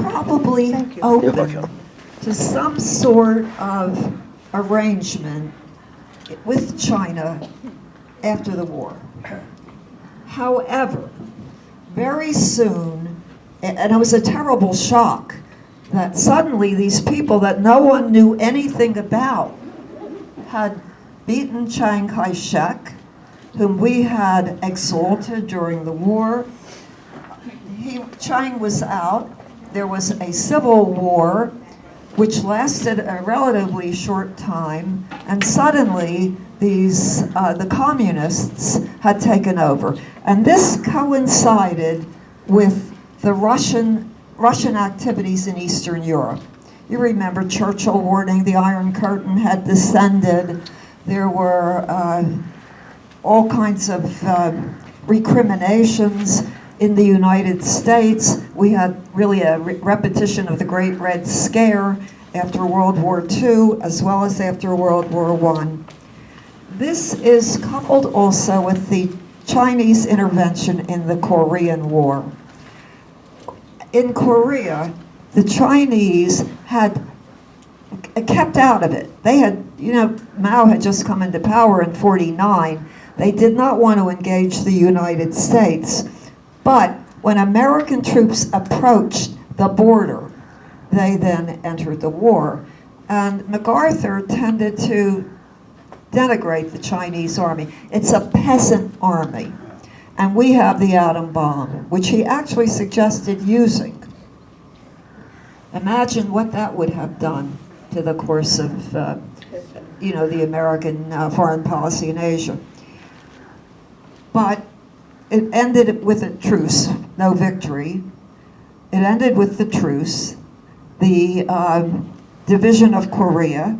probably open to some sort of arrangement with China after the war. However, very soon, and it was a terrible shock, that suddenly these people that no one knew anything about had beaten Chiang Kai-shek, whom we had exalted during the war. Chiang was out. There was a civil war which lasted a relatively short time, and suddenly the communists had taken over. And this coincided with the Russian activities in Eastern Europe. You remember Churchill warning the Iron Curtain had descended. There were all kinds of recriminations in the United States. We had really a repetition of the Great Red Scare after World War II, as well as after World War I. This is coupled also with the Chinese intervention in the Korean War. In Korea, the Chinese had kept out of it. They had, Mao had just come into power in '49. They did not want to engage the United States. But when American troops approached the border, they then entered the war. And MacArthur tended to denigrate the Chinese army. It's a peasant army. And we have the atom bomb, which he actually suggested using. Imagine what that would have done to the course of, the American foreign policy in Asia. But it ended with a truce, no victory. It ended with the truce, the division of Korea,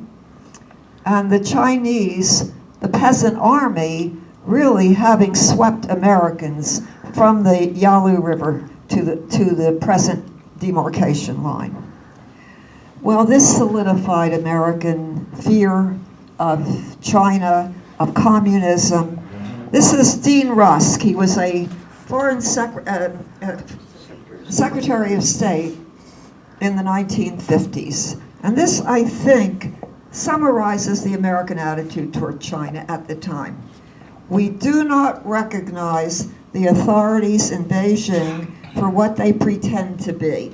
and the Chinese, the peasant army, really having swept Americans from the Yalu River to the present demarcation line. Well, this solidified American fear of China, of communism. This is Dean Rusk. He was a foreign Secretary of State in the 1950s. And this, I think, summarizes the American attitude toward China at the time. We do not recognize the authorities in Beijing for what they pretend to be.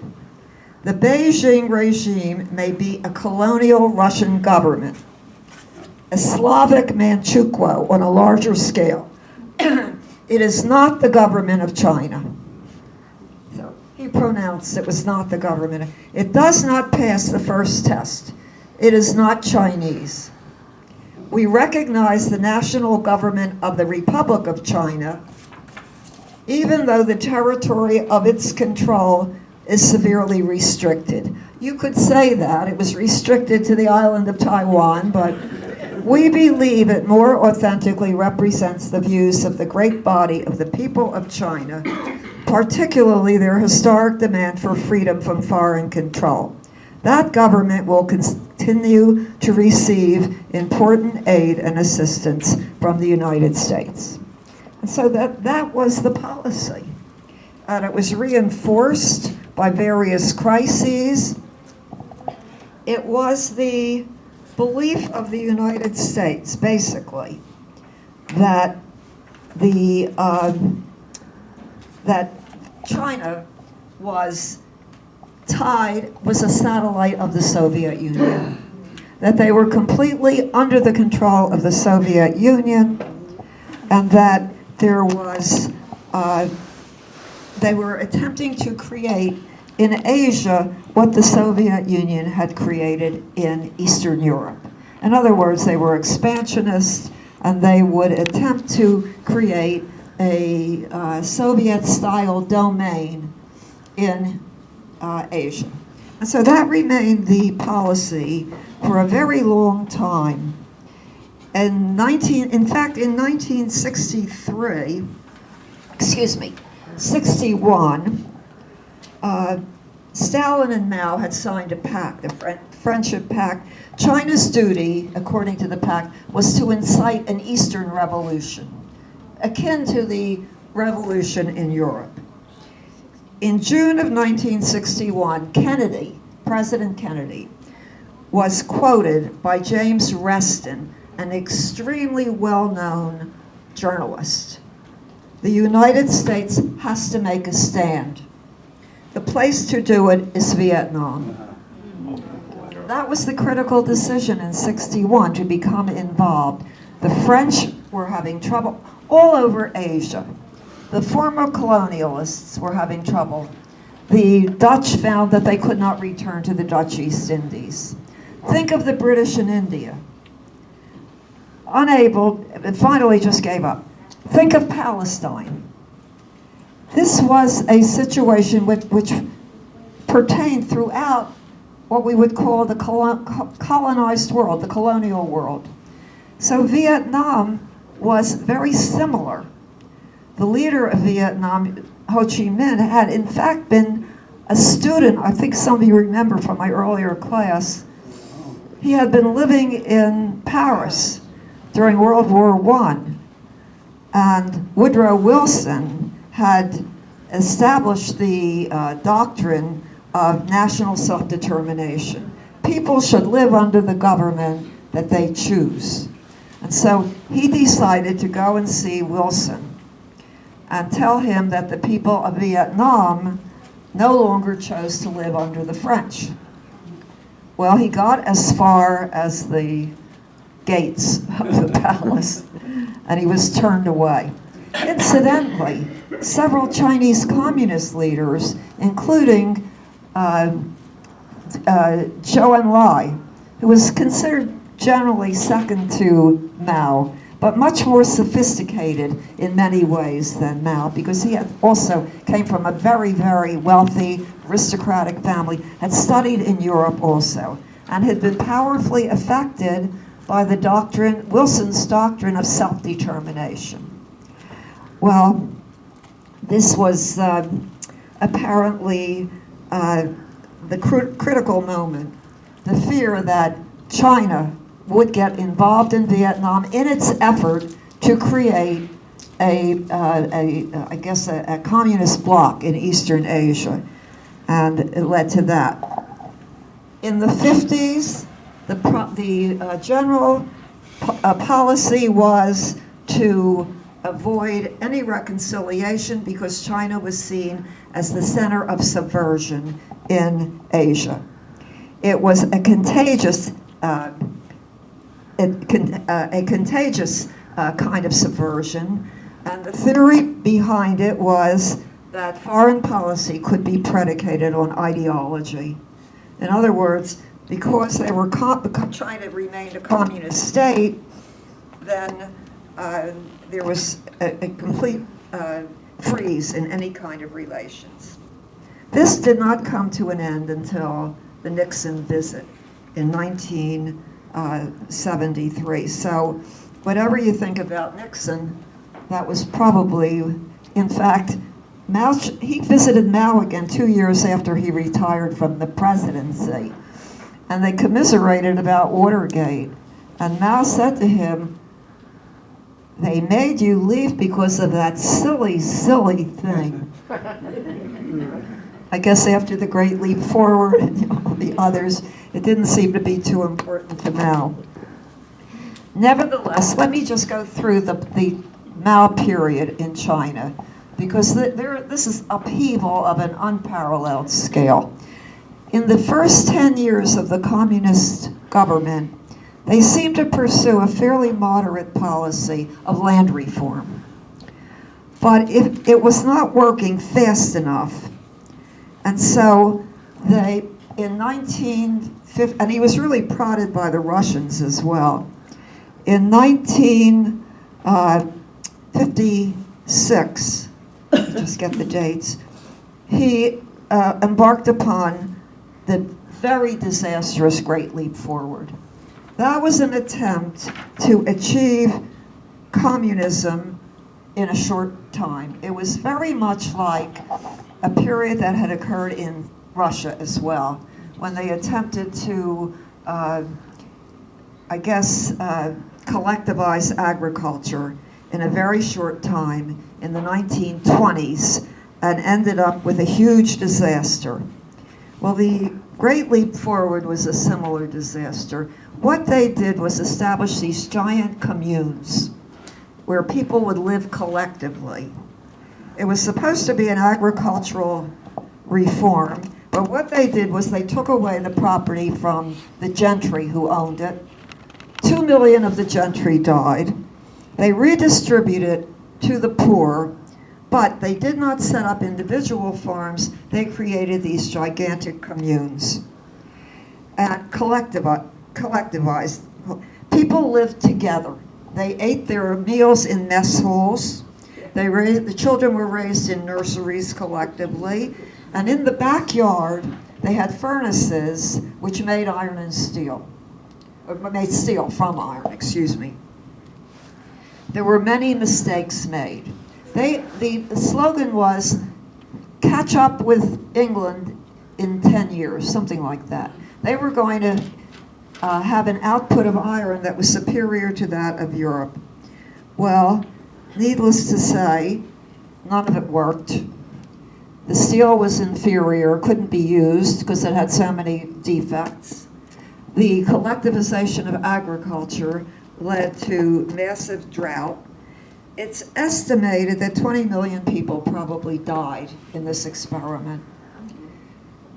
The Beijing regime may be a colonial Russian government, a Slavic Manchukuo on a larger scale. It is not the government of China. So he pronounced it was not the government. It does not pass the first test. It is not Chinese. We recognize the national government of the Republic of China, even though the territory of its control is severely restricted. You could say that it was restricted to the island of Taiwan, but we believe it more authentically represents the views of the great body of the people of China, particularly their historic demand for freedom from foreign control. That government will continue to receive important aid and assistance from the United States. And so that was the policy. And it was reinforced by various crises. It was the belief of the United States, basically, that that China was a satellite of the Soviet Union, that they were completely under the control of the Soviet Union, and that there was, they were attempting to create in Asia what the Soviet Union had created in Eastern Europe. In other words, they were expansionists, and they would attempt to create a Soviet-style domain in Asia. And so that remained the policy for a very long time. And in 1961, Stalin and Mao had signed a pact, a friendship pact. China's duty, according to the pact, was to incite an Eastern revolution, akin to the revolution in Europe. in June of 1961, Kennedy, President Kennedy, was quoted by James Reston, an extremely well-known journalist. The United States has to make a stand. The place to do it is Vietnam. That was the critical decision in '61 to become involved. The French were having trouble all over Asia. The former colonialists were having trouble. The Dutch found that they could not return to the Dutch East Indies. Think of the British in India. Unable, and finally just gave up. Think of Palestine. This was a situation which pertained throughout what we would call the colonized world, the colonial world. So Vietnam was very similar. The leader of Vietnam, Ho Chi Minh, had in fact been a student, I think some of you remember from my earlier class. He had been living in Paris during World War I, and Woodrow Wilson had established the doctrine of national self-determination. People should live under the government that they choose. And so he decided to go and see Wilson and tell him that the people of Vietnam no longer chose to live under the French. Well, he got as far as the gates of the palace, and he was turned away. Incidentally, several Chinese communist leaders, including Zhou Enlai, who was considered generally second to Mao, but much more sophisticated in many ways than Mao, because he had also came from a very, very wealthy aristocratic family, had studied in Europe also, and had been powerfully affected by the doctrine, Wilson's doctrine of self-determination. Well, this was apparently the critical moment, the fear that China would get involved in Vietnam in its effort to create a communist bloc in Eastern Asia, and it led to that. In the 50s, the general policy was to avoid any reconciliation because China was seen as the center of subversion in Asia. It was a contagious kind of subversion, and the theory behind it was that foreign policy could be predicated on ideology. In other words, because they were China remained a communist state, then there was a complete freeze in any kind of relations. This did not come to an end until the Nixon visit in 1973. So whatever you think about Nixon, that was probably, in fact, he visited Mao again 2 years after he retired from the presidency. And they commiserated about Watergate. And Mao said to him, "They made you leave because of that silly, silly thing." I guess after the Great Leap Forward and all the others, it didn't seem to be too important to Mao. Nevertheless, let me just go through the Mao period in China, because this is upheaval of an unparalleled scale. In the first 10 years of the communist government, they seemed to pursue a fairly moderate policy of land reform. But it was not working fast enough. And so in 1950, and he was really prodded by the Russians as well. In 1956, just get the dates, he embarked upon the very disastrous Great Leap Forward. That was an attempt to achieve communism in a short time. It was very much like a period that had occurred in Russia as well, when they attempted to, collectivize agriculture in a very short time in the 1920s, and ended up with a huge disaster. Well, the Great Leap Forward was a similar disaster. What they did was establish these giant communes where people would live collectively. It was supposed to be an agricultural reform, but what they did was they took away the property from the gentry who owned it. 2 million of the gentry died. They redistributed to the poor, but they did not set up individual farms. They created these gigantic communes and collectivized. People lived together. They ate their meals in mess halls. The children were raised in nurseries collectively. And in the backyard, they had furnaces which made iron and steel. Or made steel from iron, excuse me. There were many mistakes made. The slogan was, catch up with England in 10 years, something like that. They were going to have an output of iron that was superior to that of Europe. Well, needless to say, none of it worked. The steel was inferior, couldn't be used because it had so many defects. The collectivization of agriculture led to massive drought. It's estimated that 20 million people probably died in this experiment.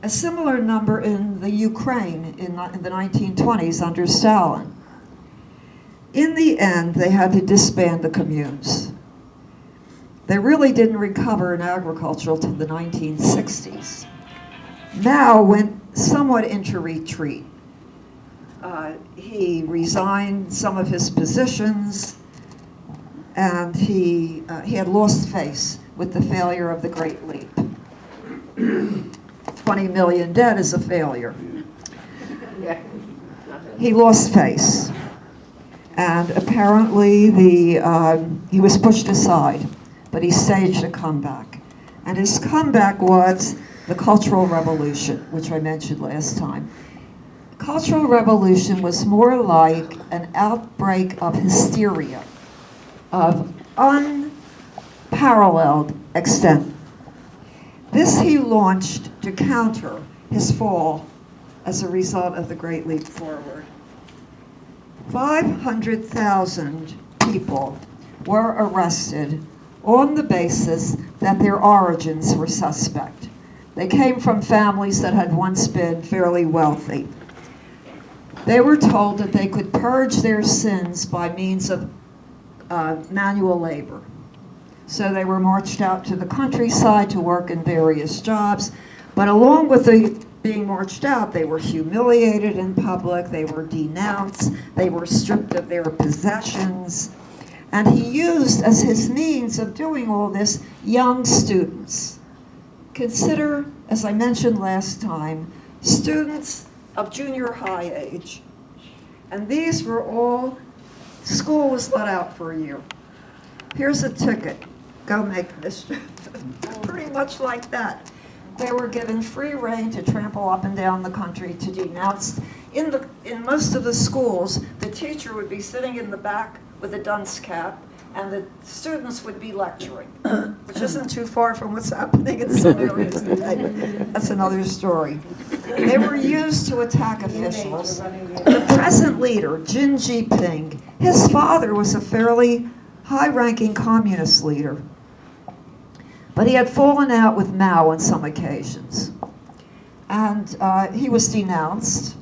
A similar number in the Ukraine in the 1920s under Stalin. In the end, they had to disband the communes. They really didn't recover in agriculture until the 1960s. Mao went somewhat into retreat. He resigned some of his positions, and he had lost face with the failure of the Great Leap. 20 million dead is a failure. He lost face, and apparently he was pushed aside, but he staged a comeback. And his comeback was the Cultural Revolution, which I mentioned last time. Cultural Revolution was more like an outbreak of hysteria of unparalleled extent. This he launched to counter his fall as a result of the Great Leap Forward. 500,000 people were arrested on the basis that their origins were suspect. They came from families that had once been fairly wealthy. They were told that they could purge their sins by means of manual labor. So they were marched out to the countryside to work in various jobs, but along with being marched out, they were humiliated in public, they were denounced, they were stripped of their possessions, and he used as his means of doing all this young students. Consider, as I mentioned last time, students of junior high age. And these were all, school was let out for a year. Here's a ticket, go make mischief. Pretty much like that. They were given free rein to trample up and down the country, to denounce. In most of the schools, the teacher would be sitting in the back with a dunce cap, and the students would be lecturing, which isn't too far from what's happening in some areas today. That's another story. They were used to attack officials. The present leader, Xi Jinping, his father was a fairly high-ranking communist leader, but he had fallen out with Mao on some occasions. And he was denounced,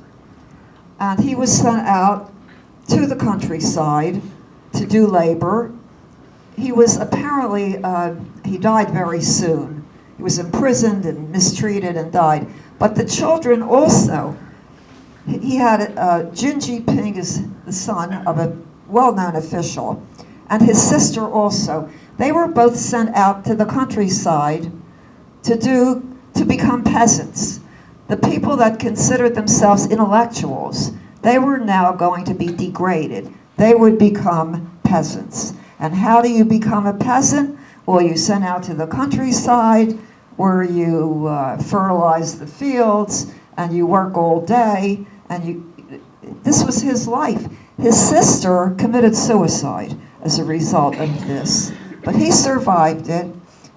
and he was sent out to the countryside to do labor. He was apparently, he died very soon. He was imprisoned and mistreated and died. But the children also, he had, Xi Jinping is the son of a well-known official, and his sister also. They were both sent out to the countryside to become peasants. The people that considered themselves intellectuals, they were now going to be degraded. They would become peasants. And how do you become a peasant? Well, you sent out to the countryside where you fertilize the fields and you work all day. And this was his life. His sister committed suicide as a result of this. But he survived it.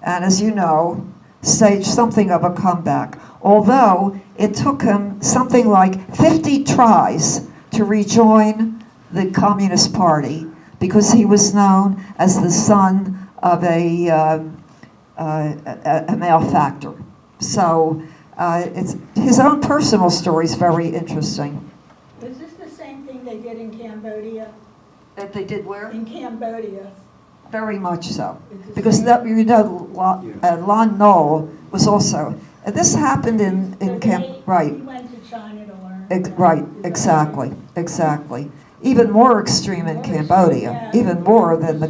And as you know, staged something of a comeback, although it took him something like 50 tries to rejoin the Communist Party because he was known as the son of a malefactor. So it's, his own personal story is very interesting. Is this the same thing they did in Cambodia? That they did where? In Cambodia. Very much so. Because that, you know, Lon Nol was also, this happened in right. He went to China to learn. Right, exactly. Even more extreme in Cambodia, even more than the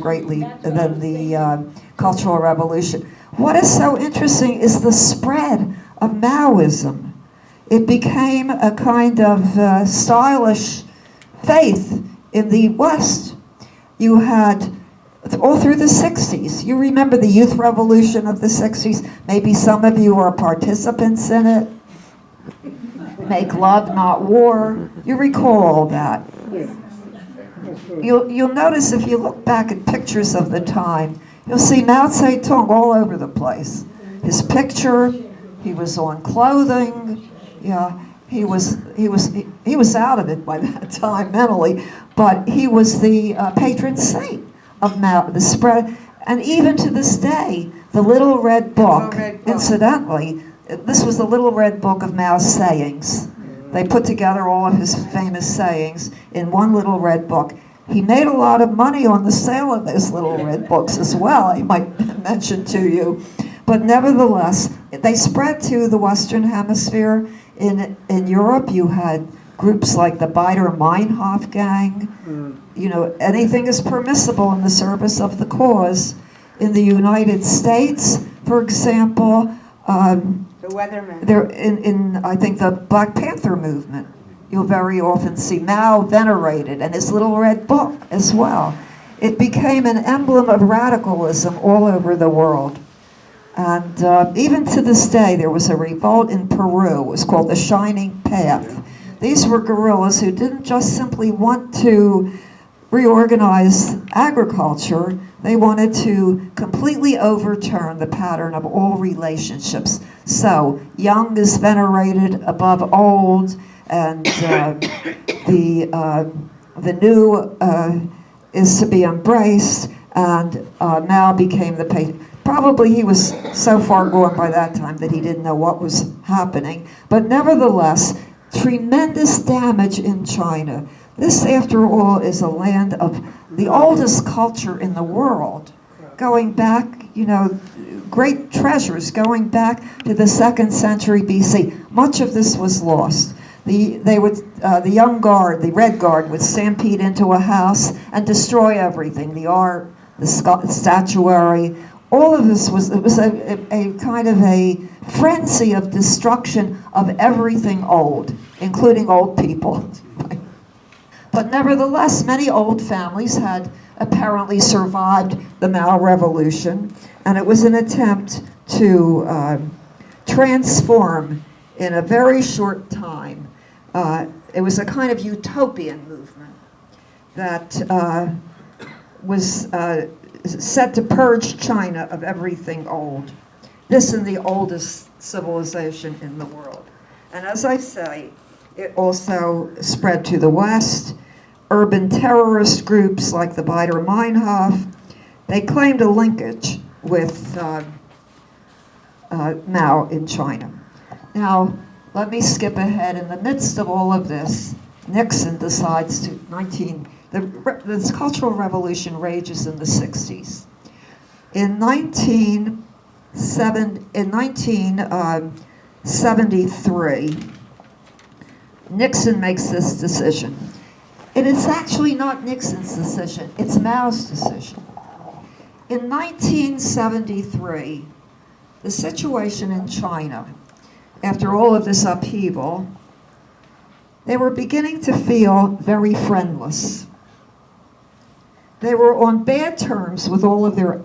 Cultural Revolution. What is so interesting is the spread of Maoism. It became a kind of stylish faith in the West. You had all through the 60s. You remember the youth revolution of the 60s? Maybe some of you are participants in it. Make love, not war. You recall all that. You'll notice if you look back at pictures of the time, you'll see Mao Zedong all over the place. His picture, he was on clothing, yeah, he was out of it by that time mentally, but he was the patron saint of Mao, the spread, and even to this day, the Little Red Book, incidentally, this was the Little Red Book of Mao's sayings. They put together all of his famous sayings in one little red book. He made a lot of money on the sale of those little red books as well, I might mention to you. But nevertheless, they spread to the Western Hemisphere. In Europe, you had groups like the Baader-Meinhof gang. You know, anything is permissible in the service of the cause. In the United States, for example, the Weathermen. there in I think the Black Panther movement, you'll very often see Mao venerated and his little red book as well. It became an emblem of radicalism all over the world. And even to this day, there was a revolt in Peru. It was called the Shining Path. These were guerrillas who didn't just simply want to reorganize agriculture. They wanted to completely overturn the pattern of all relationships. So young is venerated above old, and the new is to be embraced. And Mao became the patron. Probably he was so far gone by that time that he didn't know what was happening. But nevertheless, tremendous damage in China. This, after all, is a land of the oldest culture in the world, going back, you know, great treasures going back to the 2nd century BC. Much of this was lost. The young guard, the Red Guard, would stampede into a house and destroy everything, the art, the statuary. All of this was a kind of a frenzy of destruction of everything old, including old people. But nevertheless, many old families had apparently survived the Mao Revolution, and it was an attempt to transform in a very short time. It was a kind of utopian movement that was set to purge China of everything old. This in the oldest civilization in the world. And as I say, it also spread to the West. Urban terrorist groups like the Baader-Meinhof, they claimed a linkage with Mao in China. Now, let me skip ahead. In the midst of all of this, Nixon decides to, this Cultural Revolution rages in the 60s. In 1973, Nixon makes this decision. It is actually not Nixon's decision, it's Mao's decision. In 1973, the situation in China, after all of this upheaval, they were beginning to feel very friendless. They were on bad terms with all of their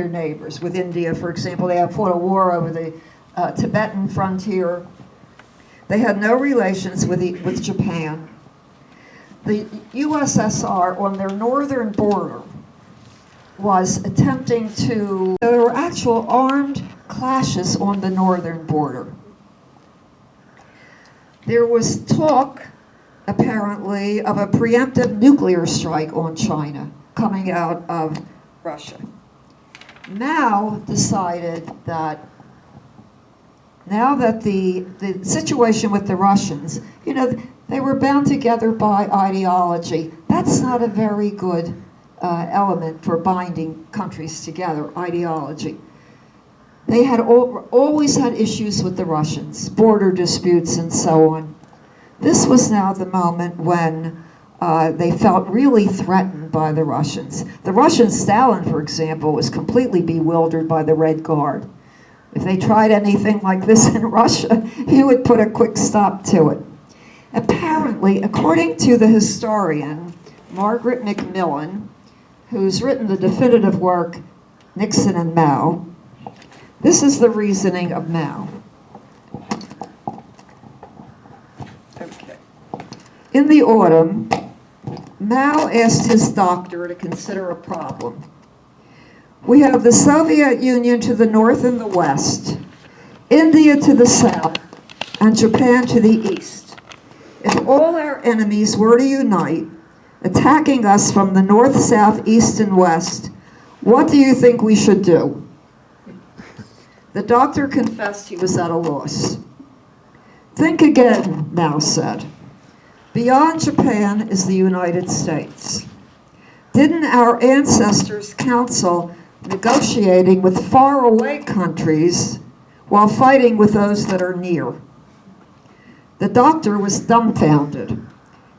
neighbors. With India, for example, they had fought a war over the Tibetan frontier. They had no relations with Japan. The USSR on their northern border was attempting to, there were actual armed clashes on the northern border. There was talk, apparently, of a preemptive nuclear strike on China coming out of Russia. Mao decided that now that the situation with the Russians, you know, they were bound together by ideology. That's not a very good element for binding countries together, ideology. They had always had issues with the Russians, border disputes and so on. This was now the moment when they felt really threatened by the Russians. The Russian Stalin, for example, was completely bewildered by the Red Guard. If they tried anything like this in Russia, he would put a quick stop to it. Apparently, according to the historian Margaret Macmillan, who's written the definitive work, Nixon and Mao, this is the reasoning of Mao. Okay. In the autumn, Mao asked his doctor to consider a problem. We have the Soviet Union to the north and the west, India to the south, and Japan to the east. If all our enemies were to unite, attacking us from the north, south, east, and west, what do you think we should do? The doctor confessed he was at a loss. Think again, Mao said. Beyond Japan is the United States. Didn't our ancestors counsel negotiating with faraway countries while fighting with those that are near? The doctor was dumbfounded.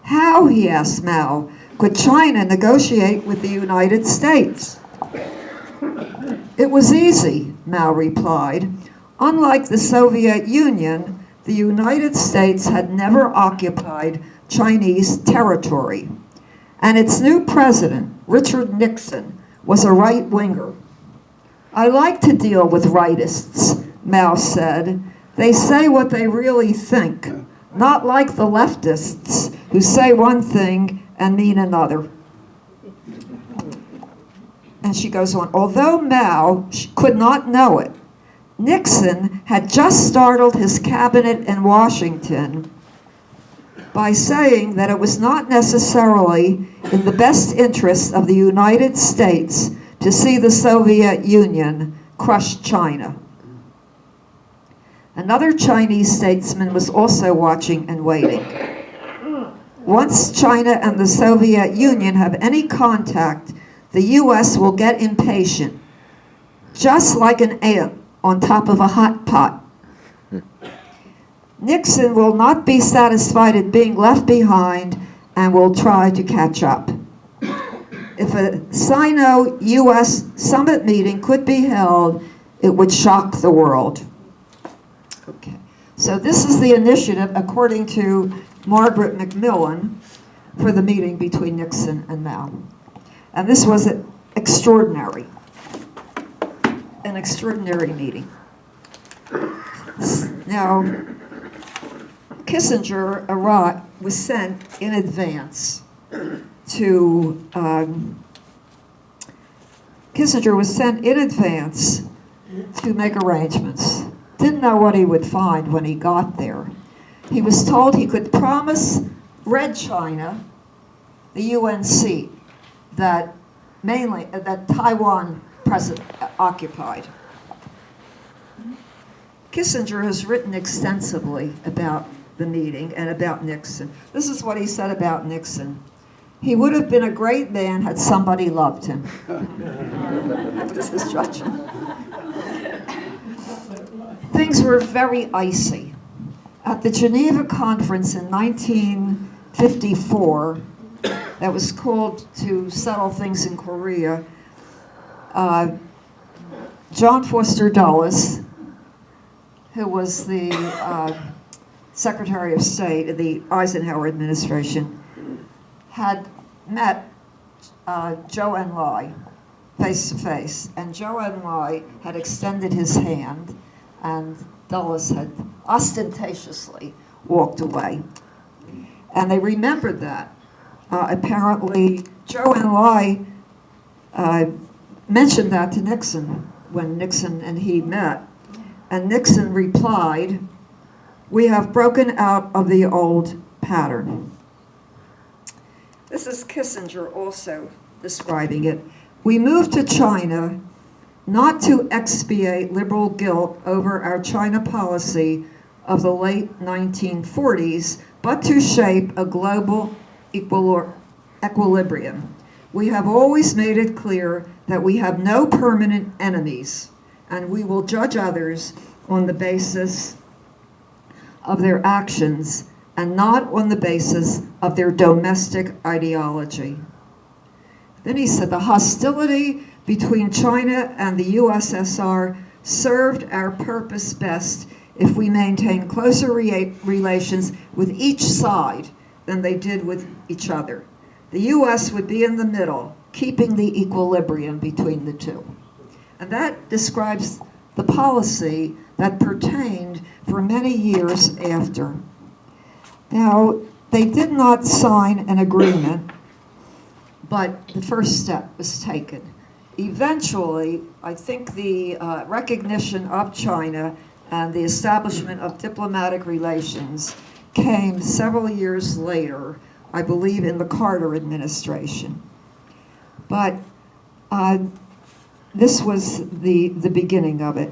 How, he asked Mao, could China negotiate with the United States? It was easy, Mao replied. Unlike the Soviet Union, the United States had never occupied Chinese territory, and its new president, Richard Nixon, was a right-winger. I like to deal with rightists, Mao said. They say what they really think, not like the leftists who say one thing and mean another. And she goes on, although Mao could not know it, Nixon had just startled his cabinet in Washington by saying that it was not necessarily in the best interest of the United States to see the Soviet Union crush China. Another Chinese statesman was also watching and waiting. Once China and the Soviet Union have any contact, the U.S. will get impatient, just like an ant on top of a hot pot. Nixon will not be satisfied at being left behind and will try to catch up. If a Sino-U.S. summit meeting could be held, it would shock the world. Okay, so this is the initiative, according to Margaret Macmillan, for the meeting between Nixon and Mao. And this was extraordinary, an extraordinary meeting. Now, Kissinger was sent in advance to make arrangements. Didn't know what he would find when he got there. He was told he could promise Red China the UN seat that Taiwan occupied. Kissinger has written extensively about the meeting and about Nixon. This is what he said about Nixon. He would have been a great man had somebody loved him. That was his judgment. Things were very icy. At the Geneva Conference in 1954, that was called to settle things in Korea, John Foster Dulles, who was the Secretary of State of the Eisenhower administration, had met Zhou Enlai face to face, and Zhou Enlai had extended his hand, and Dulles had ostentatiously walked away. And they remembered that. Apparently, Zhou Enlai mentioned that to Nixon when Nixon and he met. And Nixon replied, "We have broken out of the old pattern." This is Kissinger also describing it. "We moved to China not to expiate liberal guilt over our China policy of the late 1940s, but to shape a global equilibrium. We have always made it clear that we have no permanent enemies, and we will judge others on the basis of their actions and not on the basis of their domestic ideology." Then he said, "The hostility between China and the USSR served our purpose best if we maintained closer relations with each side than they did with each other. The US would be in the middle, keeping the equilibrium between the two." And that describes the policy that pertained for many years after. Now, they did not sign an agreement, but the first step was taken. Eventually, I think the recognition of China and the establishment of diplomatic relations came several years later, I believe in the Carter administration. But this was the beginning of it.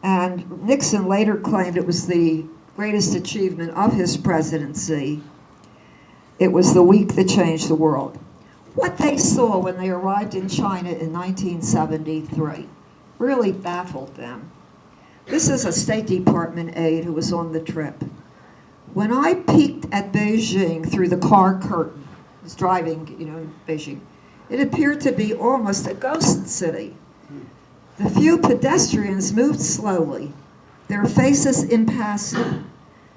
And Nixon later claimed it was the greatest achievement of his presidency. It was the week that changed the world. What they saw when they arrived in China in 1973 really baffled them. This is a State Department aide who was on the trip. "When I peeked at Beijing through the car curtain," I was driving, in Beijing, "it appeared to be almost a ghost city. The few pedestrians moved slowly, their faces impassive,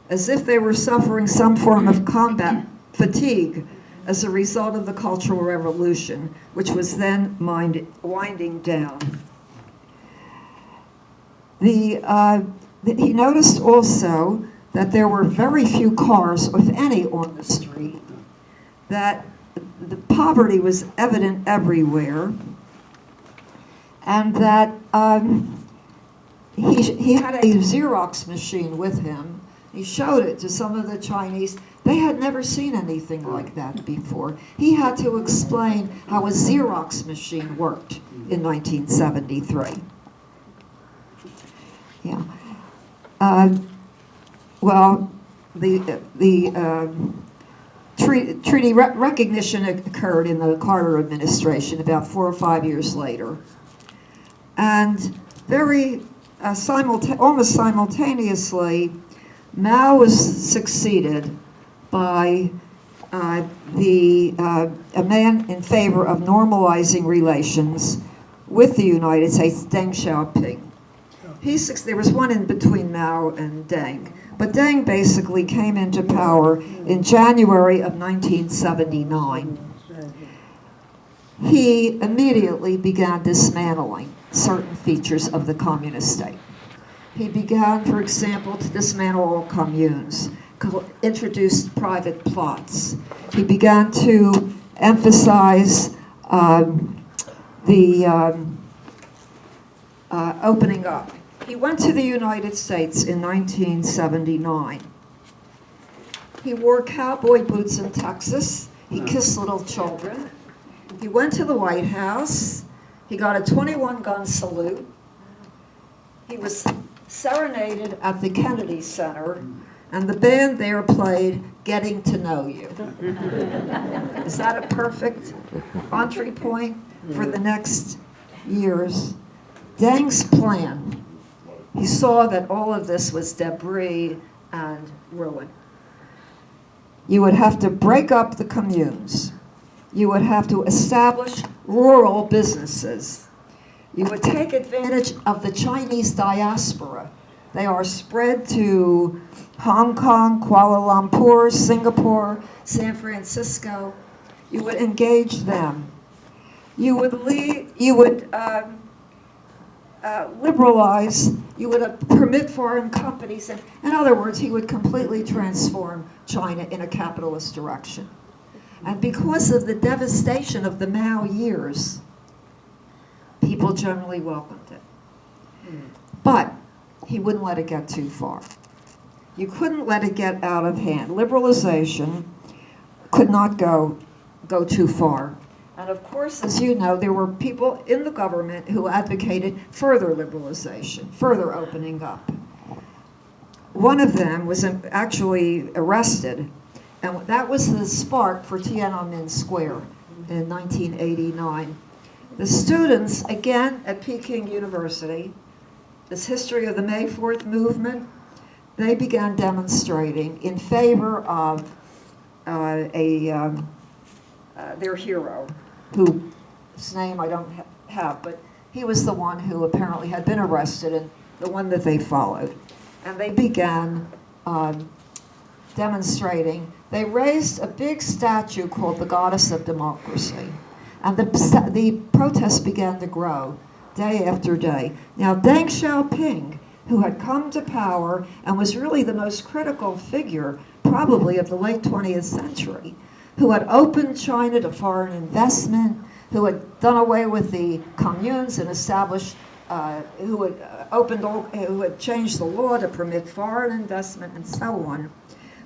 as if they were suffering some form of combat fatigue as a result of the Cultural Revolution, which was then winding down." He noticed also that there were very few cars, if any, on the street, that the poverty was evident everywhere, and that he had a Xerox machine with him. He showed it to some of the Chinese. They had never seen anything like that before. He had to explain how a Xerox machine worked in 1973. Yeah. The treaty recognition occurred in the Carter administration about 4 or 5 years later. And very almost simultaneously, Mao was succeeded by a man in favor of normalizing relations with the United States, Deng Xiaoping. There was one in between Mao and Deng, but Deng basically came into power in January of 1979. He immediately began dismantling certain features of the communist state. He began, for example, to dismantle all communes, introduced private plots. He began to emphasize the opening up. He went to the United States in 1979. He wore cowboy boots in Texas. He kissed little children. He went to the White House. He got a 21-gun salute. He was serenaded at the Kennedy Center, and the band there played "Getting to Know You." Is that a perfect entry point for the next years? Deng's plan, he saw that all of this was debris and ruin. You would have to break up the communes. You would have to establish rural businesses. You would take advantage of the Chinese diaspora. They are spread to Hong Kong, Kuala Lumpur, Singapore, San Francisco. You would engage them. You would liberalize. You would permit foreign companies. And in other words, he would completely transform China in a capitalist direction. And because of the devastation of the Mao years, people generally welcomed it. But he wouldn't let it get too far. You couldn't let it get out of hand. Liberalization could not go too far. And of course, as you know, there were people in the government who advocated further liberalization, further opening up. One of them was actually arrested, and that was the spark for Tiananmen Square in 1989. The students, again at Peking University, this history of the May 4th movement, they began demonstrating in favor of their hero, whose name I don't have, but he was the one who apparently had been arrested and the one that they followed. And they began demonstrating. They raised a big statue called the Goddess of Democracy. And the protests began to grow day after day. Now, Deng Xiaoping, who had come to power and was really the most critical figure, probably of the late 20th century, who had opened China to foreign investment, who had done away with the communes and established, who had changed the law to permit foreign investment and so on.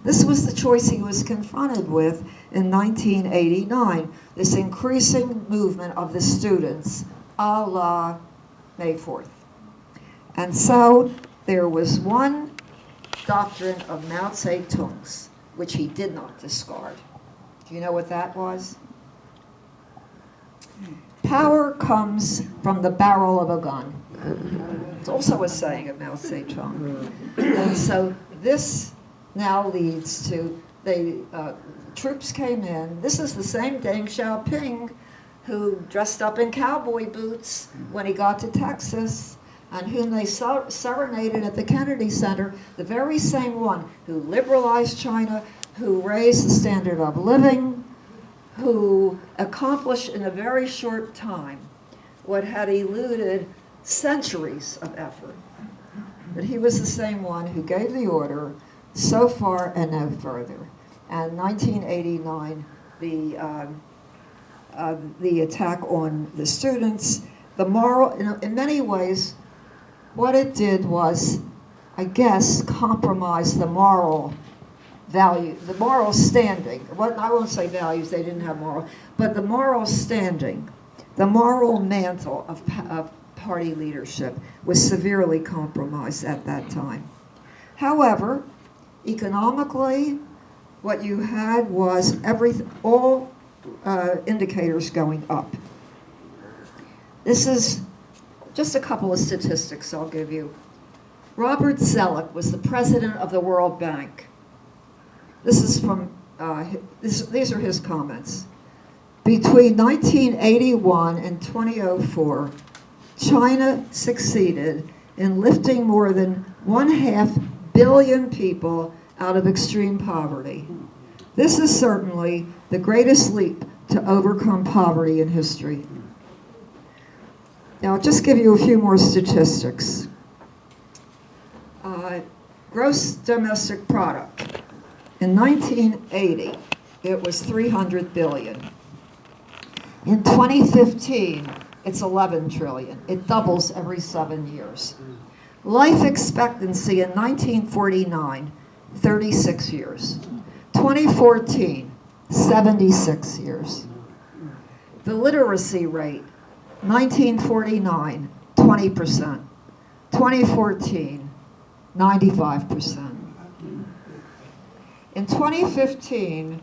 This was the choice he was confronted with in 1989, this increasing movement of the students, a la May 4th. And so there was one doctrine of Mao Zedong's, which he did not discard. Do you know what that was? Power comes from the barrel of a gun. It's also a saying of Mao Zedong. And so this now leads to troops came in. This is the same Deng Xiaoping who dressed up in cowboy boots when he got to Texas, and whom they serenaded at the Kennedy Center, the very same one who liberalized China, who raised the standard of living, who accomplished in a very short time what had eluded centuries of effort. But he was the same one who gave the order, so far and no further. And 1989, the attack on the students, the moral, in many ways, what it did was, I guess, compromise the moral value, the moral standing. What, I won't say values, they didn't have moral, but the moral standing, the moral mantle of party leadership was severely compromised at that time. However, economically, what you had was all indicators going up. This is just a couple of statistics I'll give you. Robert Zoellick was the president of the World Bank. This is from, these are his comments. Between 1981 and 2004, China succeeded in lifting more than 1/2 billion people out of extreme poverty. This is certainly the greatest leap to overcome poverty in history. Now, I'll just give you a few more statistics. Gross domestic product. In 1980, it was 300 billion. In 2015, it's 11 trillion. It doubles every 7 years. Life expectancy in 1949, 36 years. 2014, 76 years. The literacy rate, 1949, 20%. 2014, 95%. In 2015,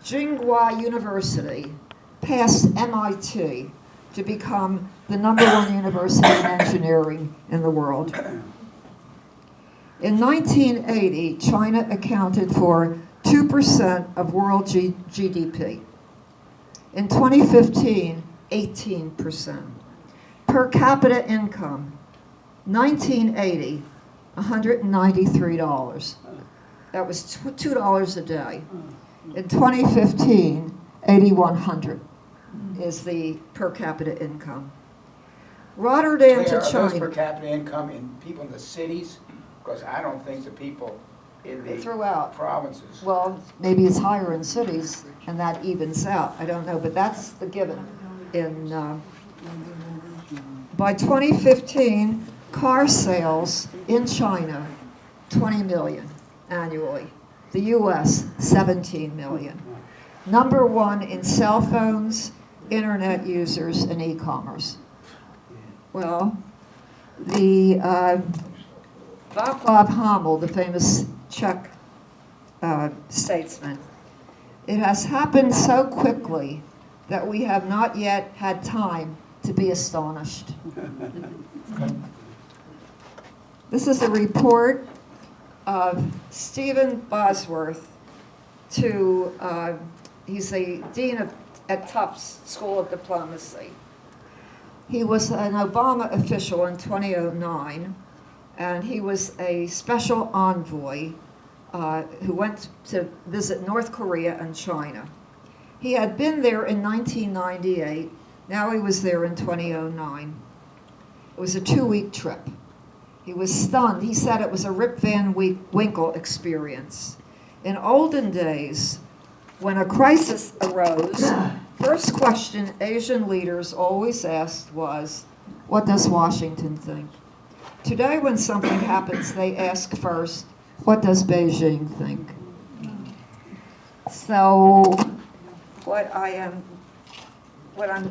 Tsinghua University passed MIT to become the #1 university in engineering in the world. In 1980, China accounted for 2% of world GDP. In 2015, 18%. Per capita income, 1980, $193. That was $2 a day. In 2015, 8,100 is the per capita income. Rotterdam to Are those per China. capita income in people in the cities? Because I don't think the people in the Throughout. provinces. Well, maybe it's higher in cities, and that evens out. I don't know, but that's the given. By 2015, Car sales in China, 20 million annually. The US, 17 million. Number one in cell phones, internet users, and e-commerce. Well, the Václav Havel, the famous Czech statesman, it has happened so quickly that we have not yet had time to be astonished. This is a report of Stephen Bosworth he's a dean at Tufts School of Diplomacy. He was an Obama official in 2009, and he was a special envoy who went to visit North Korea and China. He had been there in 1998. Now he was there in 2009. It was a 2-week trip. He was stunned. He said it was a Rip Van Winkle experience. In olden days, when a crisis arose, first question Asian leaders always asked was, what does Washington think? Today, when something happens, they ask first, what does Beijing think? So what I'm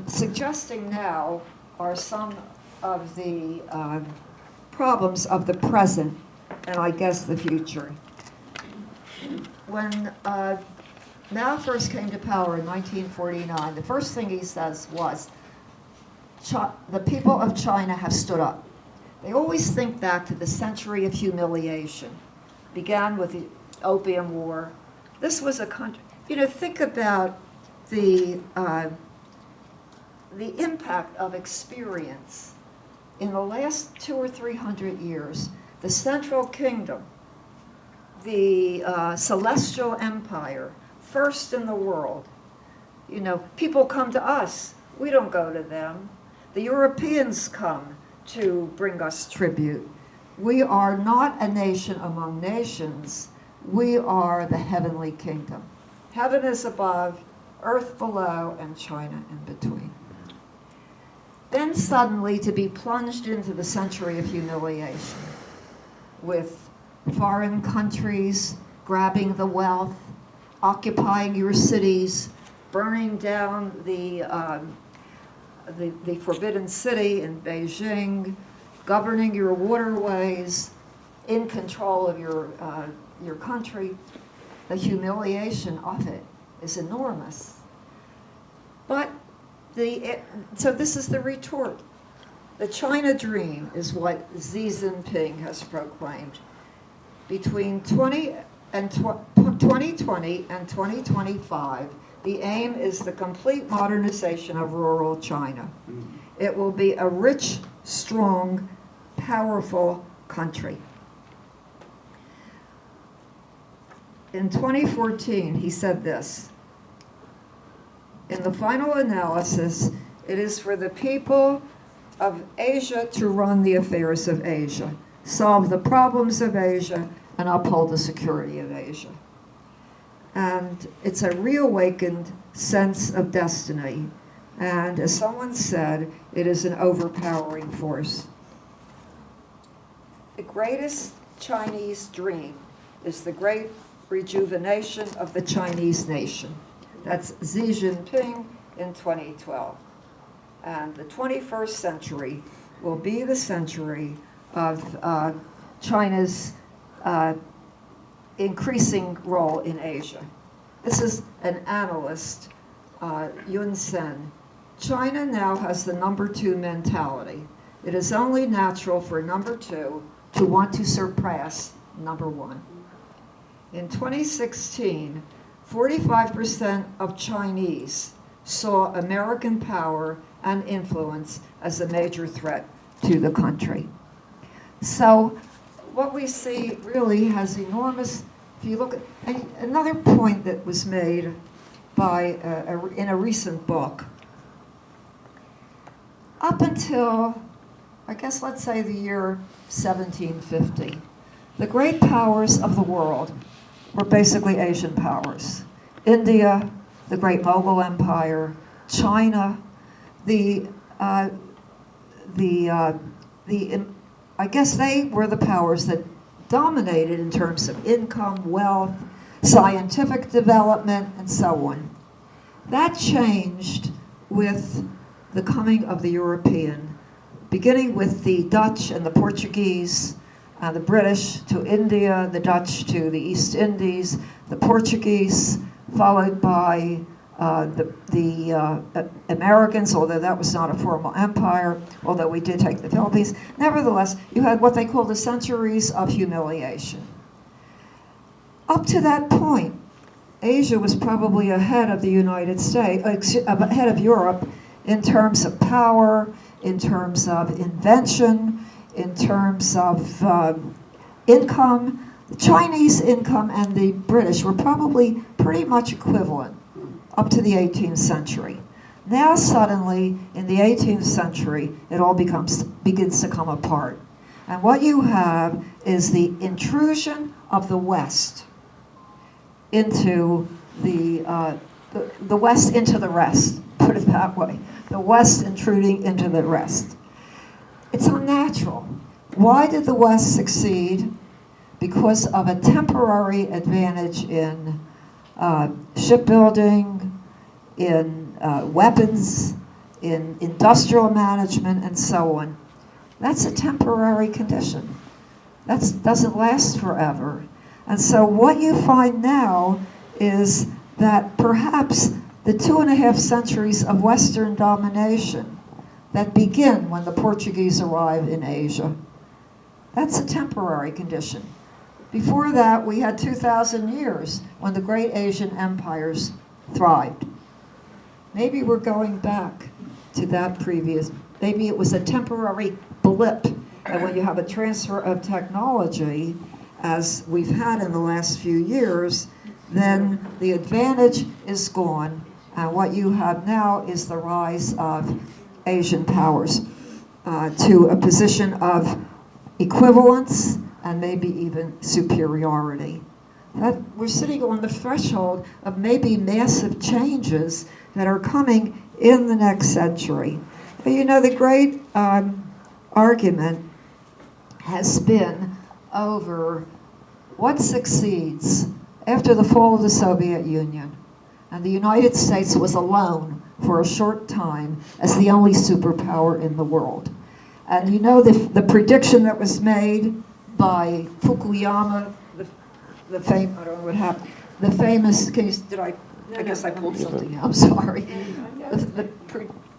suggesting now are some of the problems of the present and I guess the future. When Mao first came to power in 1949, the first thing he says was, the people of China have stood up. They always think back to the century of humiliation. Began with the Opium War. This was a country, think about the impact of experience. In the last 200 or 300 years, the Central Kingdom, the Celestial Empire, first in the world. People come to us. We don't go to them. The Europeans come to bring us tribute. We are not a nation among nations. We are the heavenly kingdom. Heaven is above, earth below, and China in between. Then suddenly to be plunged into the century of humiliation with foreign countries grabbing the wealth, occupying your cities, burning down the Forbidden City in Beijing, governing your waterways, in control of your country. The humiliation of it is enormous. But so this is the retort. The China dream is what Xi Jinping has proclaimed. Between 2020 and 2025, the aim is the complete modernization of rural China. It will be a rich, strong, powerful country. In 2014, he said this, in the final analysis, it is for the people of Asia to run the affairs of Asia, solve the problems of Asia, and uphold the security of Asia. And it's a reawakened sense of destiny. And as someone said, it is an overpowering force. The greatest Chinese dream is the great rejuvenation of the Chinese nation. That's Xi Jinping in 2012. And the 21st century will be the century of China's increasing role in Asia. This is an analyst, Yun Sen. China now has the number 2 mentality. It is only natural for number 2 to want to surpass number 1. In 2016, 45% of Chinese saw American power and influence as a major threat to the country. So what we see really has enormous, if you look at, and another point that was made by, in a recent book, up until, I guess let's say the year 1750, the great powers of the world were basically Asian powers. India, the great Mughal Empire, China, the I guess they were the powers that dominated in terms of income, wealth, scientific development, and so on. That changed with the coming of the European, beginning with the Dutch and the Portuguese, the British to India, the Dutch to the East Indies, the Portuguese, followed by the Americans, although that was not a formal empire, although we did take the Philippines. Nevertheless, you had what they call the centuries of humiliation. Up to that point, Asia was probably ahead of the United States, ahead of Europe in terms of power, in terms of invention, in terms of income. The Chinese income and the British were probably pretty much equivalent up to the 18th century. Now suddenly, in the 18th century, it all begins to come apart. And what you have is the intrusion of the West into the West into the rest, put it that way. The West intruding into the rest. It's unnatural. Why did the West succeed? Because of a temporary advantage in shipbuilding, in weapons, in industrial management, and so on. That's a temporary condition. That doesn't last forever. And so what you find now is that perhaps the 2.5 centuries of Western domination that begin when the Portuguese arrive in Asia, that's a temporary condition. Before that, we had 2,000 years when the great Asian empires thrived. Maybe we're going back to that previous, maybe it was a temporary blip, and when you have a transfer of technology, as we've had in the last few years, then the advantage is gone, and what you have now is the rise of Asian powers to a position of equivalence and maybe even superiority. That we're sitting on the threshold of maybe massive changes that are coming in the next century. But you know, the great argument has been over what succeeds after the fall of the Soviet Union. And the United States was alone for a short time as the only superpower in the world. And you know the prediction that was made by Fukuyama, the famous, I don't know what happened, the famous case, I guess I pulled something out, I'm sorry.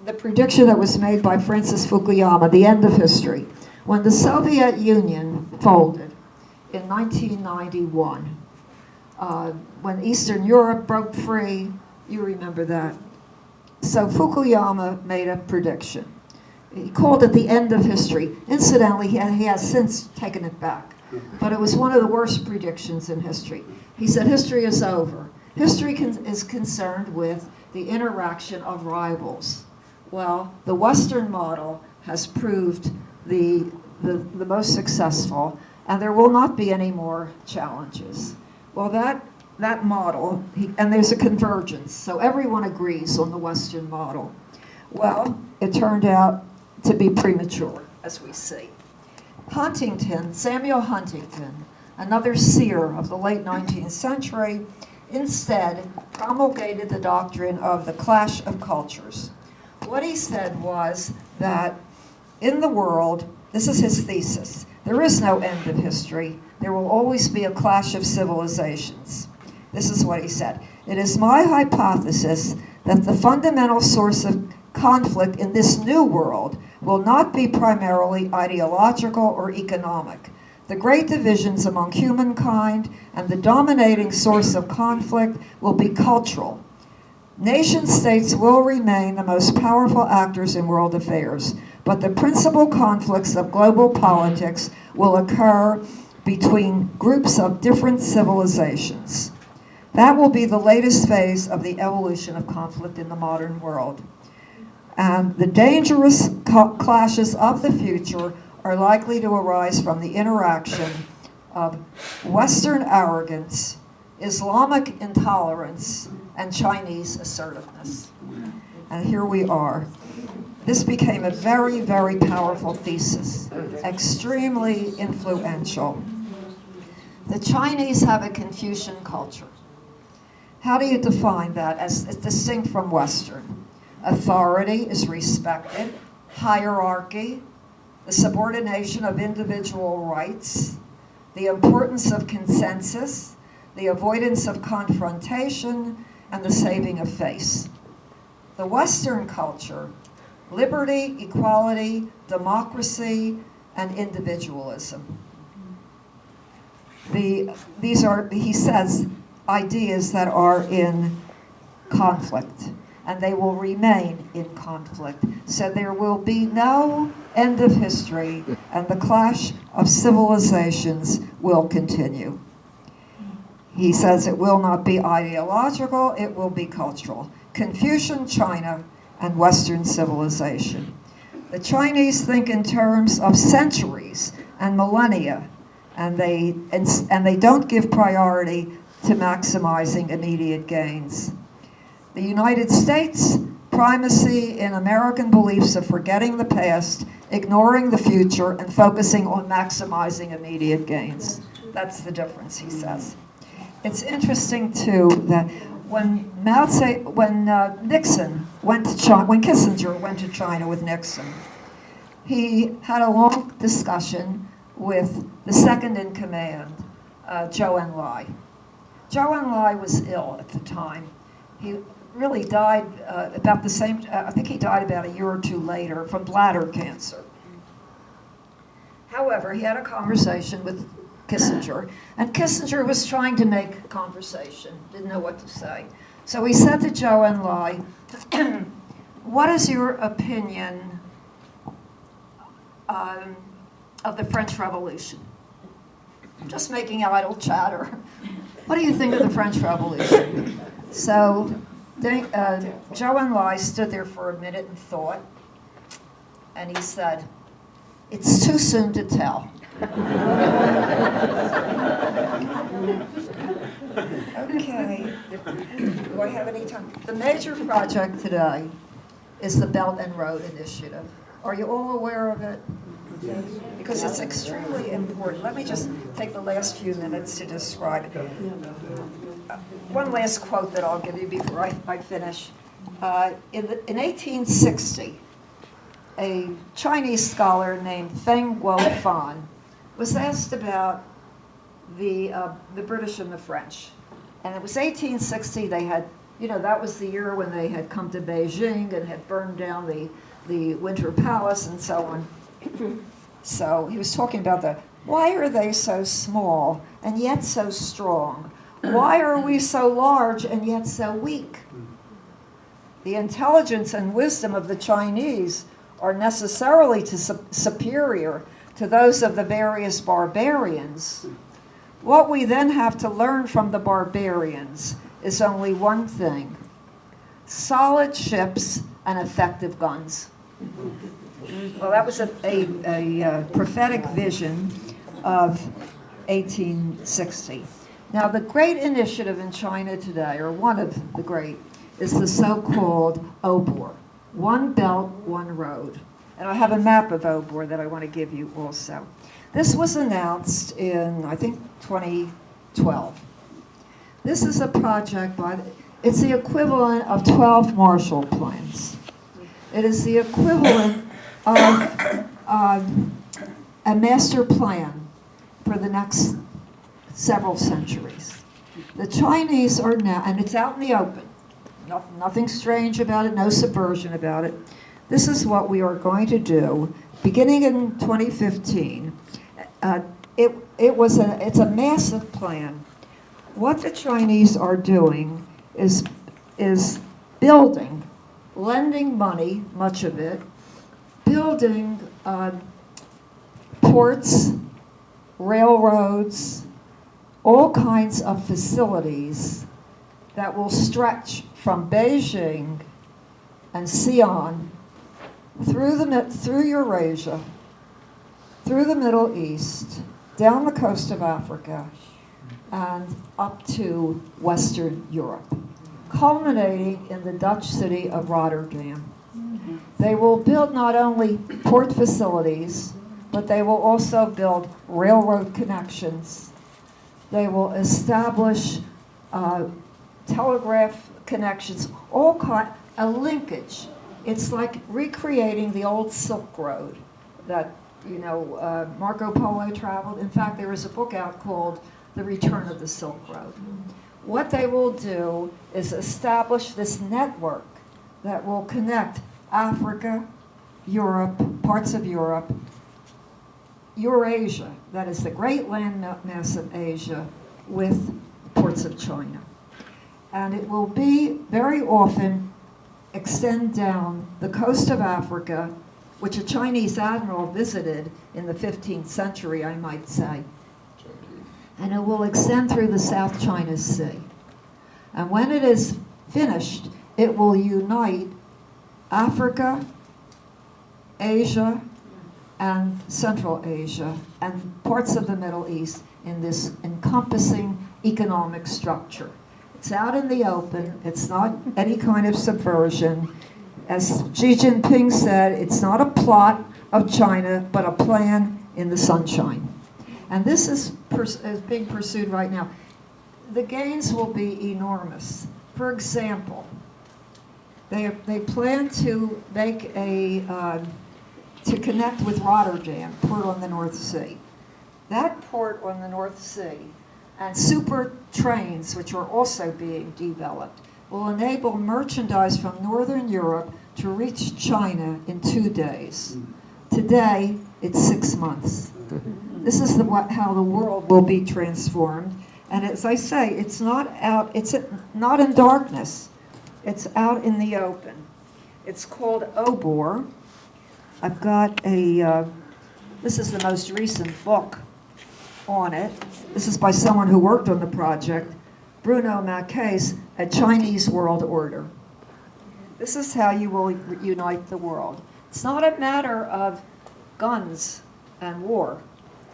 The prediction that was made by Francis Fukuyama, the end of history. When the Soviet Union folded in 1991, when Eastern Europe broke free, you remember that. So Fukuyama made a prediction. He called it the end of history. Incidentally, he has since taken it back. But it was one of the worst predictions in history. He said history is over. History is concerned with the interaction of rivals. Well, the Western model has proved the most successful, and there will not be any more challenges. Well, that model, and there's a convergence, so everyone agrees on the Western model. Well, it turned out to be premature, as we see. Samuel Huntington, another seer of the late 19th century, instead promulgated the doctrine of the clash of cultures. What he said was that in the world, this is his thesis, there is no end of history. There will always be a clash of civilizations. This is what he said. It is my hypothesis that the fundamental source of conflict in this new world will not be primarily ideological or economic. The great divisions among humankind and the dominating source of conflict will be cultural. Nation states will remain the most powerful actors in world affairs, but the principal conflicts of global politics will occur between groups of different civilizations. That will be the latest phase of the evolution of conflict in the modern world. And the dangerous clashes of the future are likely to arise from the interaction of Western arrogance, Islamic intolerance, and Chinese assertiveness. And here we are. This became a very, very powerful thesis, extremely influential. The Chinese have a Confucian culture. How do you define that as distinct from Western? Authority is respected, hierarchy, the subordination of individual rights, the importance of consensus, the avoidance of confrontation, and the saving of face. The Western culture, liberty, equality, democracy, and individualism. These are, he says, ideas that are in conflict, and they will remain in conflict. So there will be no end of history, and the clash of civilizations will continue. He says it will not be ideological, it will be cultural. Confucian China and Western civilization. The Chinese think in terms of centuries and millennia, and they don't give priority to maximizing immediate gains. The United States, primacy in American beliefs of forgetting the past, ignoring the future, and focusing on maximizing immediate gains. That's the difference, he says. It's interesting too that when Nixon went to China, when Kissinger went to China with Nixon, he had a long discussion with the second in command, Zhou Enlai. Zhou Enlai was ill at the time. He really died about the same, I think he died about a year or two later from bladder cancer. However, he had a conversation with Kissinger, and Kissinger was trying to make conversation, didn't know what to say. So he said to Zhou Enlai, what is your opinion of the French Revolution? Just making idle chatter. What do you think of the French Revolution? So Zhou Enlai stood there for a minute and thought, and he said, it's too soon to tell. Okay, do I have any time? The major project today is the Belt and Road Initiative. Are you all aware of it? Because it's extremely important. Let me just take the last few minutes to describe it. One last quote that I'll give you before I finish. In 1860, a Chinese scholar named Feng Guofan was asked about the British and the French. And it was 1860, they had, that was the year when they had come to Beijing and had burned down the Winter Palace and so on. So he was talking about why are they so small and yet so strong? Why are we so large and yet so weak? The intelligence and wisdom of the Chinese are necessarily superior to those of the various barbarians. What we then have to learn from the barbarians is only one thing: solid ships and effective guns. Well, that was a prophetic vision of 1860. Now, the great initiative in China today, or one of the great, is the so-called OBOR, One Belt, One Road. And I have a map of OBOR that I want to give you also. This was announced in, I think, 2012. This is a project it's the equivalent of 12 Marshall Plans. It is the equivalent of a master plan for the next several centuries. The Chinese are now, and it's out in the open, nothing strange about it, no subversion about it. This is what we are going to do, beginning in 2015. It's a massive plan. What the Chinese are doing is building, lending money, much of it, building ports, railroads, all kinds of facilities that will stretch from Beijing and Xi'an through Eurasia, through the Middle East, down the coast of Africa, and up to Western Europe, culminating in the Dutch city of Rotterdam. They will build not only port facilities, but they will also build railroad connections. They will establish telegraph connections, a linkage. It's like recreating the old Silk Road that, Marco Polo traveled. In fact, there is a book out called The Return of the Silk Road. What they will do is establish this network that will connect Africa, Europe, parts of Europe, Eurasia, that is the great land mass of Asia, with ports of China. And it will be very often extend down the coast of Africa, which a Chinese admiral visited in the 15th century, I might say. And it will extend through the South China Sea. And when it is finished, it will unite Africa, Asia, and Central Asia, and parts of the Middle East in this encompassing economic structure. It's out in the open. It's not any kind of subversion. As Xi Jinping said, it's not a plot of China, but a plan in the sunshine. And this is being pursued right now. The gains will be enormous. For example, they plan to make to connect with Rotterdam, port on the North Sea. That port on the North Sea and super trains, which are also being developed, will enable merchandise from Northern Europe to reach China in 2 days. Today, it's 6 months. This is how the world will be transformed. And as I say, it's not not in darkness. It's out in the open. It's called Obor. I've got this is the most recent book on it. This is by someone who worked on the project, Bruno Mackay's A Chinese World Order. This is how you will unite the world. It's not a matter of guns and war.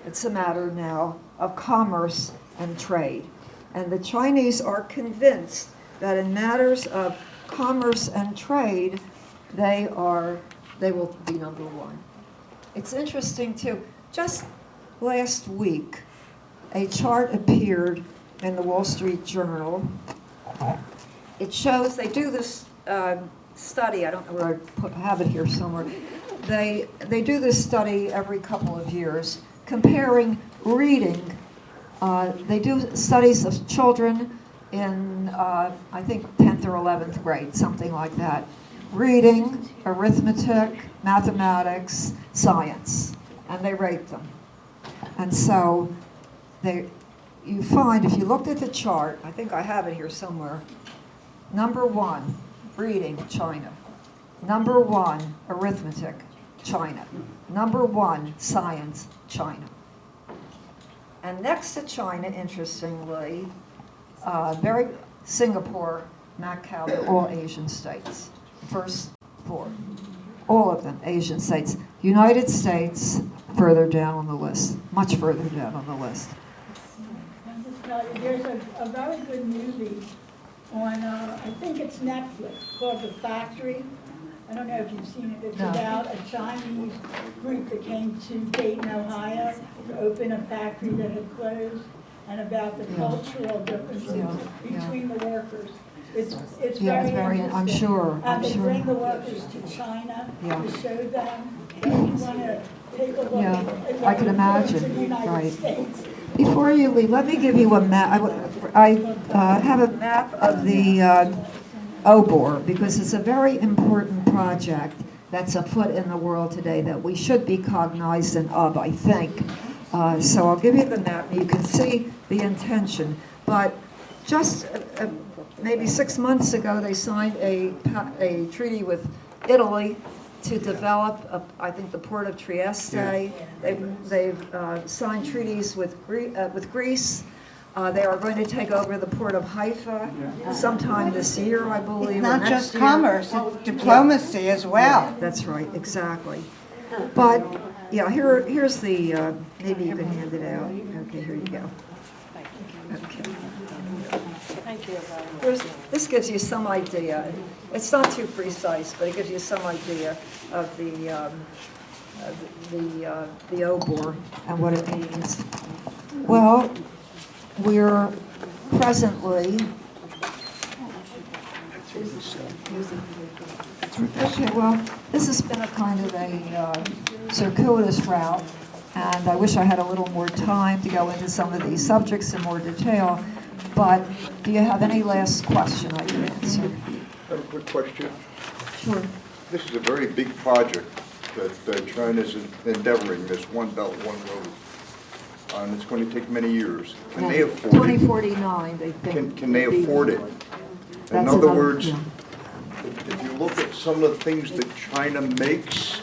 It's a matter now of commerce and trade. And the Chinese are convinced that in matters of commerce and trade, they will be number one. It's interesting too, just last week, a chart appeared in the Wall Street Journal. It shows, they do this study, I don't know where I have it here somewhere. They do this study every couple of years, comparing reading. They do studies of children in, I think, 10th or 11th grade, something like that. Reading, arithmetic, mathematics, science, and they rate them. And so you find, if you looked at the chart, I think I have it here somewhere, number 1, reading, China. Number 1, arithmetic, China. Number 1, science, China. And next to China, interestingly, Singapore, Macau, they're all Asian states. First 4, all of them Asian states. United States, further down on the list, much further down on the list. I'll just tell you, there's a very good movie on, I think it's Netflix, called The Factory. I don't know if you've seen it. It's about a Chinese group that came to Dayton, Ohio to open a factory that had closed, and about the cultural differences between the workers. It's very interesting. I'm sure. They bring the workers to China to show them. If you want to take a look at I can imagine. in the United States. Before you leave, let me give you a map. I have a map of the Obor, because it's a very important project that's afoot in the world today that we should be cognizant of, I think. So I'll give you the map, and you can see the intention. But just maybe 6 months ago, they signed a treaty with Italy to develop, I think, the port of Trieste. They've signed treaties with Greece. They are going to take over the port of Haifa sometime this year, I believe. It's not just commerce, it's diplomacy as well. Yeah, that's right, exactly. But, here's the, maybe you can hand it out. Okay, here you go. Okay. This gives you some idea. It's not too precise, but it gives you some idea of the obor and what it means. Well, we're presently. Okay, well, this has been a kind of a circuitous route, and I wish I had a little more time to go into some of these subjects in more detail, but do you have any last question I can answer? I have a quick question. Sure. This is a very big project that China's endeavoring, this One Belt, One Road. And it's going to take many years. Can they afford it? 2049, they think. Can they afford it? In That's other another- words, yeah. if you look at some of the things that China makes,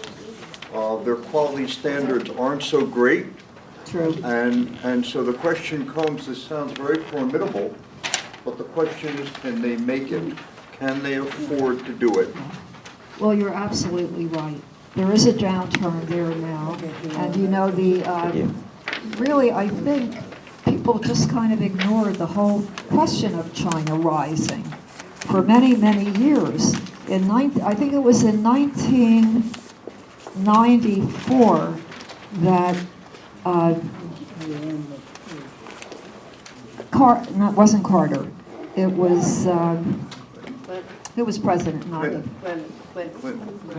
their quality standards aren't so great. True. And so the question comes, this sounds very formidable, but the question is, can they make it? Can they afford to do it? Well, you're absolutely right. There is a downturn there now, and you know, really, I think people just kind of ignored the whole question of China rising for many, many years. I think it was in 1994 that it wasn't Carter. It was President, not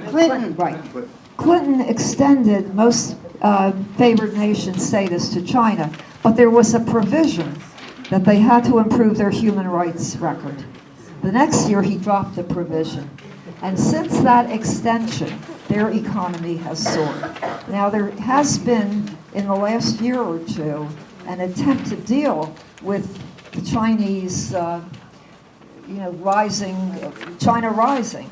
Clinton, right. Clinton extended most favored nation status to China, but there was a provision that they had to improve their human rights record. The next year, he dropped the provision. And since that extension, their economy has soared. Now, there has been, in the last year or two, an attempt to deal with the Chinese China rising.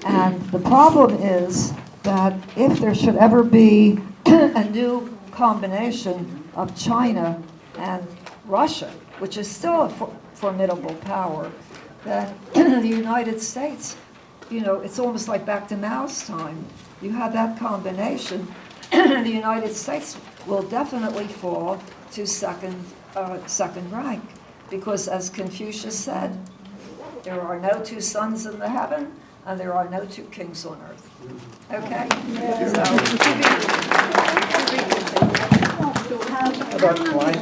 And the problem is that if there should ever be a new combination of China and Russia, which is still a formidable power, then the United States, it's almost like back to Mao's time. You have that combination, the United States will definitely fall to second rank. Because as Confucius said, there are no two suns in the heaven, and there are no two kings on earth. Okay? So, About climate